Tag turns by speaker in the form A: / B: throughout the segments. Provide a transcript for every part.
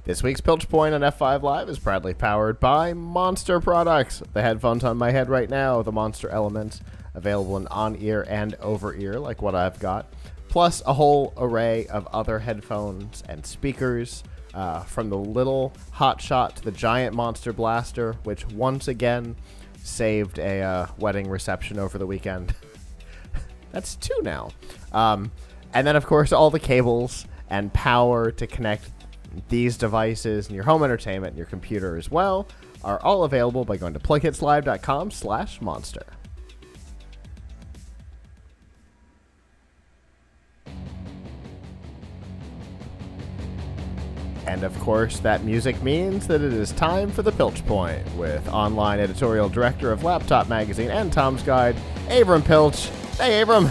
A: This week's Piltch Point on F5 Live is proudly powered by Monster Products. The headphones on my head right now, the Monster Elements, available in on-ear and over-ear, like what I've got, plus a whole array of other headphones and speakers, from the little hotshot to the giant Monster Blaster, which once again saved a wedding reception over the weekend. That's 2 now. And then, of course, all the cables and power to connect these devices and your home entertainment and your computer as well are all available by going to PLUGHITZLive.com/monster. And of course, that music means that it is time for the Piltch Point with online editorial director of Laptop Magazine and Tom's Guide, Avram Piltch. Hey, Avram.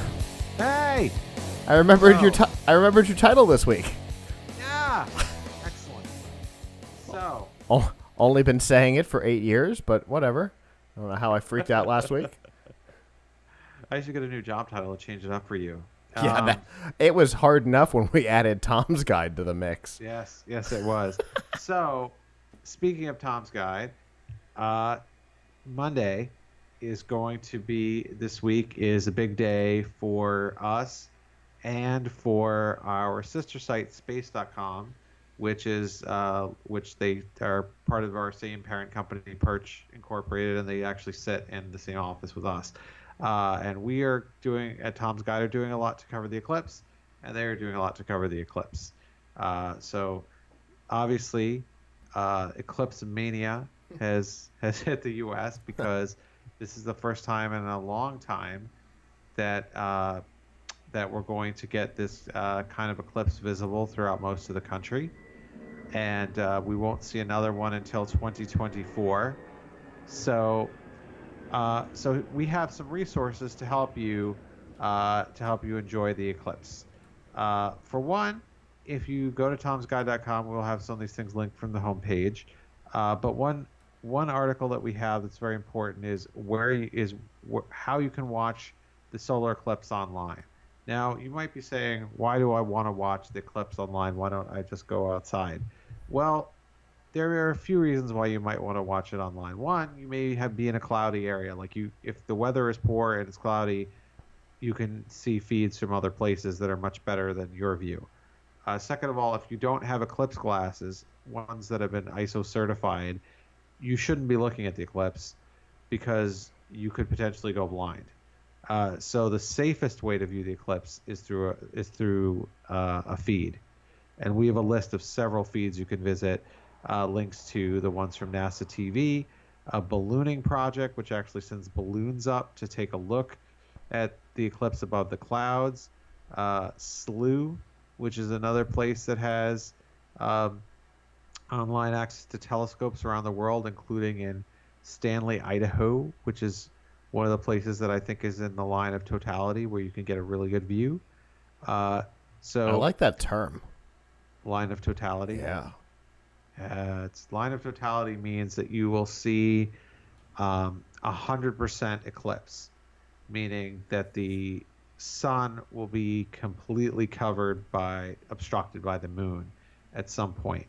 B: Hey.
A: I remembered your title this week.
B: Yeah. Excellent. So.
A: Only been saying it for 8 years, but whatever. I don't know how I freaked out last week.
B: I should get a new job title and change it up for you.
A: Yeah, it was hard enough when we added Tom's Guide to the mix.
B: Yes, it was. So, speaking of Tom's Guide, Monday is going to be, this week is a big day for us and for our sister site, space.com, which they are part of our same parent company, Perch Incorporated, and they actually sit in the same office with us. And we are at Tom's Guide are doing a lot to cover the Eclipse, and they are doing a lot to cover the Eclipse. So obviously, Eclipse mania has hit the U.S. because this is the first time in a long time that we're going to get this kind of eclipse visible throughout most of the country, and we won't see another one until 2024. So we have some resources to help you enjoy the eclipse. For one, if you go to tomsguide.com, we'll have some of these things linked from the homepage. But one article that we have that's very important is how you can watch the solar eclipse online. Now, you might be saying, why do I want to watch the eclipse online? Why don't I just go outside? Well, there are a few reasons why you might want to watch it online. One, you may be in a cloudy area. If the weather is poor and it's cloudy, you can see feeds from other places that are much better than your view. Second of all, if you don't have eclipse glasses, ones that have been ISO certified, you shouldn't be looking at the eclipse because you could potentially go blind. So the safest way to view the eclipse is through a feed, and we have a list of several feeds you can visit. Links to the ones from NASA TV, a ballooning project, which actually sends balloons up to take a look at the eclipse above the clouds. SLU, which is another place that has online access to telescopes around the world, including in Stanley, Idaho, which is one of the places that I think is in the line of totality where you can get a really good view. So
A: I like that term.
B: Line of totality.
A: Yeah.
B: It's line of totality means that you will see 100% eclipse, meaning that the sun will be completely obstructed by the moon at some point.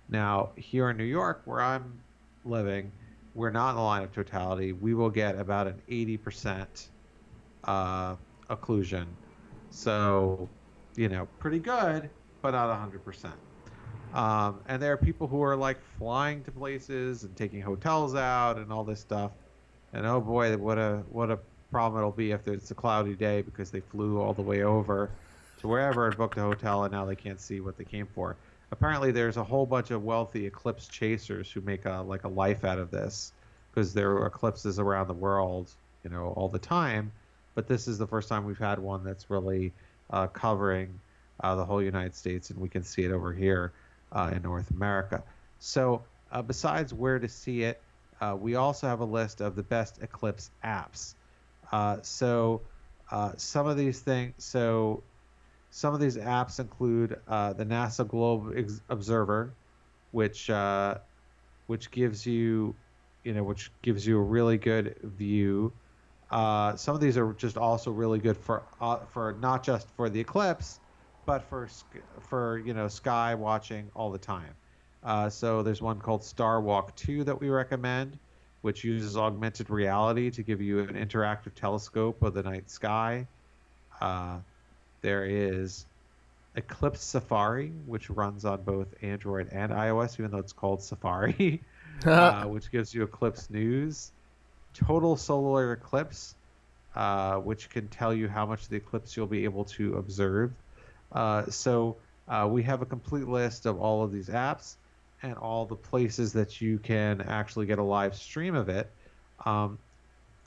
B: Now, here in New York, where I'm living, we're not in the line of totality. We will get about an 80% occlusion. So, pretty good, but not 100%. And there are people who are flying to places and taking hotels out and all this stuff. And oh boy, what a problem it'll be if it's a cloudy day because they flew all the way over to wherever and booked a hotel and now they can't see what they came for. Apparently, there's a whole bunch of wealthy eclipse chasers who make a life out of this because there are eclipses around the world, all the time. But this is the first time we've had one that's really covering the whole United States, and we can see it over here in North America. So besides where to see it, we also have a list of the best eclipse apps. Some of these apps include the NASA Globe Observer, which gives you a really good view. Some of these are just also really good for not just for the eclipse, but for sky watching all the time. So there's one called Star Walk 2 that we recommend, which uses augmented reality to give you an interactive telescope of the night sky. Uh, there is Eclipse Safari, which runs on both Android and iOS, even though it's called Safari, which gives you eclipse news. Total Solar Eclipse, which can tell you how much of the eclipse you'll be able to observe. So we have a complete list of all of these apps and all the places that you can actually get a live stream of it. Um,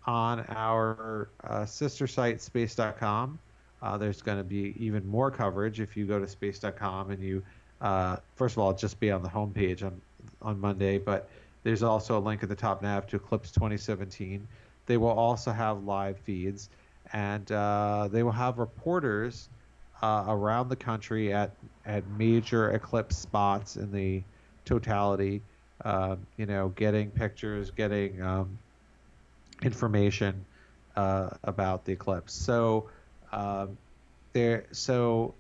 B: on our sister site, space.com, there's going to be even more coverage if you go to space.com and you, first of all, just be on the homepage on Monday, but there's also a link at the top nav to Eclipse 2017. They will also have live feeds, and they will have reporters around the country at major eclipse spots in the totality, getting pictures, getting information about the eclipse. Um, so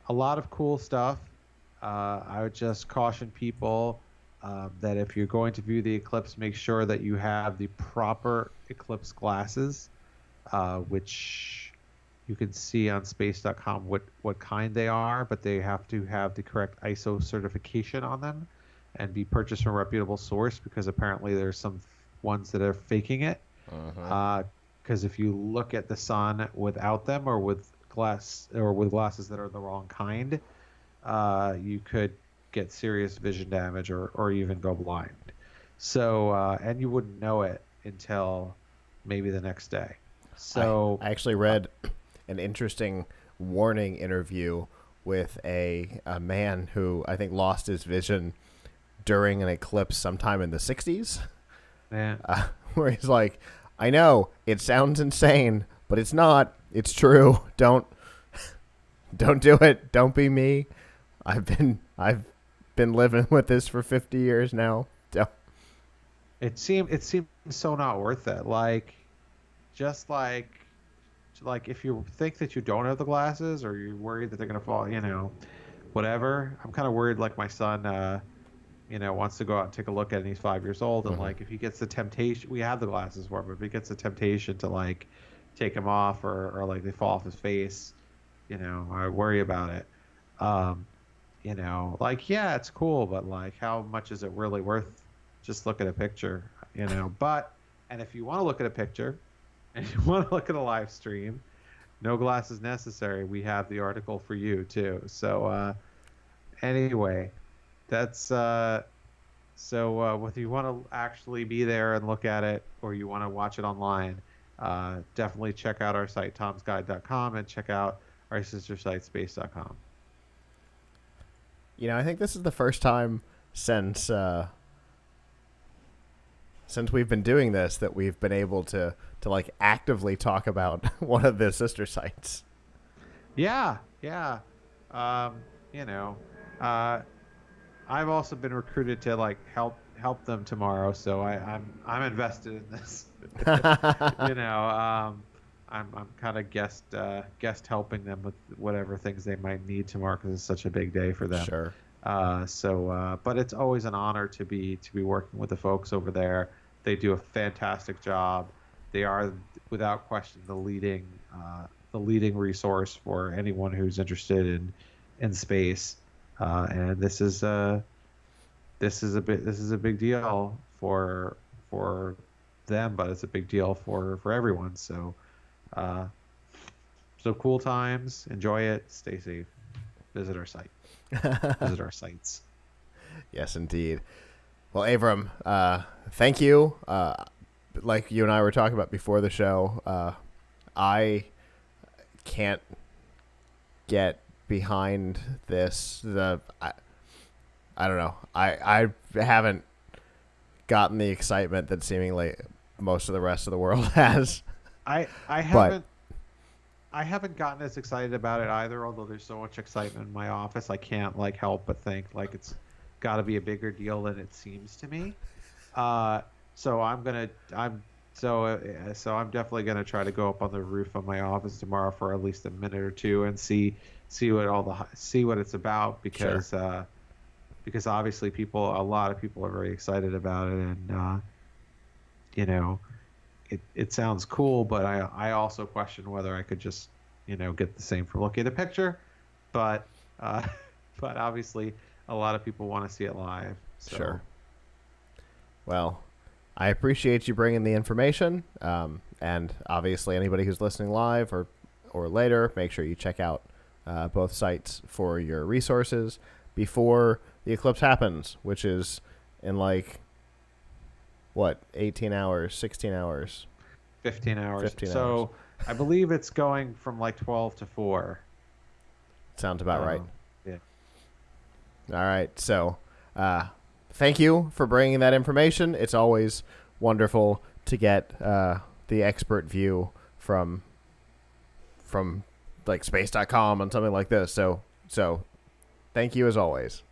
B: a lot of cool stuff. I would just caution people that if you're going to view the eclipse, make sure that you have the proper eclipse glasses, which you can see on space.com what kind they are, but they have to have the correct ISO certification on them and be purchased from a reputable source, because apparently there's some ones that are faking it. Because if you look at the sun without them, or with glasses that are the wrong kind, you could get serious vision damage or even go blind. So and you wouldn't know it until maybe the next day. So
A: I actually read an interesting warning interview with a man who I think lost his vision during an eclipse sometime in the 60s.
B: yeah.
A: Where he's like, I know it sounds insane, but it's not. It's true. Don't do it. Don't be me. I've been living with this for 50 years now.
B: It seemed so not worth it. Like, just like if you think that you don't have the glasses, or you're worried that they're gonna fall, whatever. I'm kind of worried. Like, my son, wants to go out and take a look at it, and he's 5 years old, and like, if he gets the temptation, we have the glasses for him, but if he gets the temptation to like take them off, or like they fall off his face, I worry about it. Like, yeah, it's cool, but like, how much is it really worth? Just look at a picture, but, and if you want to look at a picture and you want to look at a live stream, no glasses necessary. We have the article for you too. So anyway, that's whether you want to actually be there and look at it, or you want to watch it online, definitely check out our site, tomsguide.com, and check out our sister site, space.com.
A: I think this is the first time since we've been doing this that we've been able to like actively talk about one of the sister sites.
B: Yeah. I've also been recruited to like help them tomorrow, so I'm invested in this. I'm kind of guest helping them with whatever things they might need tomorrow, because it's such a big day for them.
A: Sure.
B: But it's always an honor to be working with the folks over there. They do a fantastic job. They are, without question, the leading resource for anyone who's interested in space. And this is a big deal for them, but it's a big deal for everyone. So cool times. Enjoy it. Stay safe. Visit our site. Visit our sites.
A: Yes, indeed. Well, Avram, thank you. Like you and I were talking about before the show, I can't get behind this. I don't know. I haven't gotten the excitement that seemingly most of the rest of the world has.
B: I haven't gotten as excited about it either, although there's so much excitement in my office. I can't like help but think like it's got to be a bigger deal than it seems to me. So I'm definitely gonna try to go up on the roof of my office tomorrow for at least a minute or two and see what it's about, because
A: Sure.
B: because obviously a lot of people are very excited about it, and you know, it sounds cool, but I also question whether I could just, get the same from looking at a picture. But but obviously a lot of people want to see it live. So.
A: Sure. Well, I appreciate you bringing the information, and obviously anybody who's listening live or later, make sure you check out both sites for your resources before the eclipse happens, which is in 18 hours, 16 hours?
B: 15 hours.
A: 15
B: so
A: hours.
B: I believe it's going from 12 to 4.
A: Sounds about right.
B: Yeah.
A: All right. So thank you for bringing that information. It's always wonderful to get the expert view from space.com on something like this. So thank you as always.